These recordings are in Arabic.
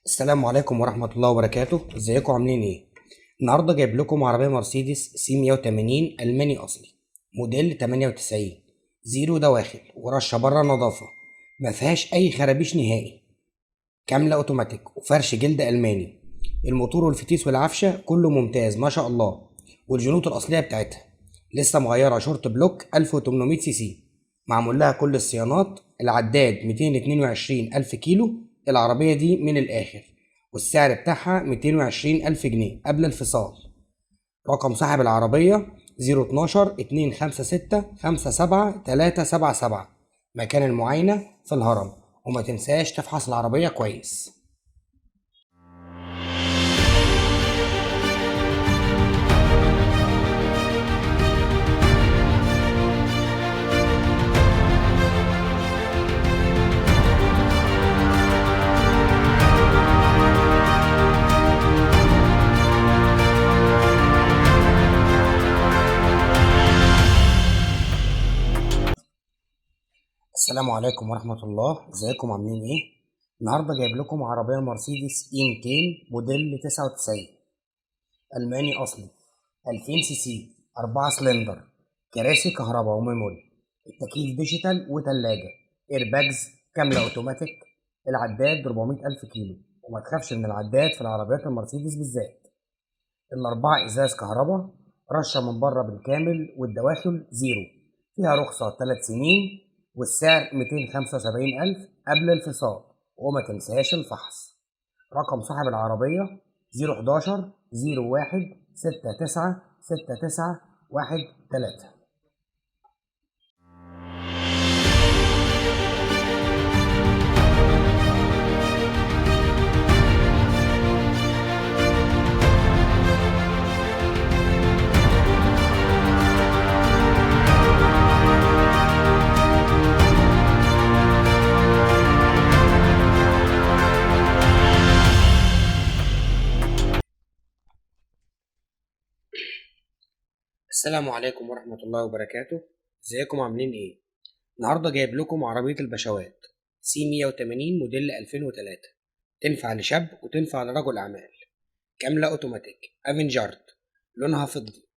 السلام عليكم ورحمة الله وبركاته، ازيكم عاملين ايه؟ النهارده جايب لكم عربية مرسيدس سي 180 ألماني أصلي، موديل 98، زيرو دواخل ورشة بره نظافة، ما فيهاش أي خرابيش نهائي، كاملة أوتوماتيك وفرش جلد ألماني، الموتور والفتيس والعفشة كله ممتاز ما شاء الله، والجنوط الأصلية بتاعتها لسه مغيرة شورت بلوك 1800 سي سي، معمول لها كل الصيانات، العداد 222 ألف كيلو، العربية دي من الآخر، والسعر بتاعها 220 ألف جنيه قبل الفصال. رقم صاحب العربية 012 256 57 377. مكان المعاينة في الهرم، وما تنساش تفحص العربية كويس. السلام عليكم ورحمة الله، ازيكم عاملين ايه؟ النهاردة جايب لكم عربية مرسيدس اي 200 موديل 99 ألماني أصلي، 2000 سي سي، 4 سلندر، كراسي كهرباء وميموري، التكييف ديجيتال وتلاجة، ايرباجز كاملة اوتوماتيك، العداد 400 ألف كيلو، وما تخافش من العداد في العربيات المرسيدس بالذات، الأربعة إزاز كهرباء، رشة من بره بالكامل والدواخل زيرو، فيها رخصة 3 سنين، والسعر 275 ألف قبل الفصال، وما تنساش الفحص. رقم صاحب العربية 011 01 69 69 13. السلام عليكم ورحمة الله وبركاته، ازيكم عاملين ايه؟ النهاردة جايب لكم عربية البشوات سي 180 موديل 2003، تنفع لشاب وتنفع لرجل أعمال، كاملة أوتوماتيك، افنجارد، لونها فضي،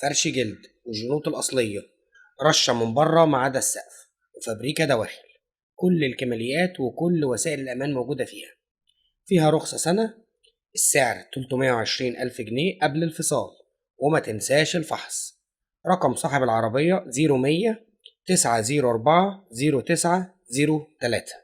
فرش جلد والجنوط الأصلية، رشة من بره ما عدا السقف، وفابريكا دواخل، كل الكماليات وكل وسائل الأمان موجودة فيها رخصة سنة، السعر 320 ألف جنيه قبل الفصال، وما تنساش الفحص. رقم صاحب العربية 0100 904 0903.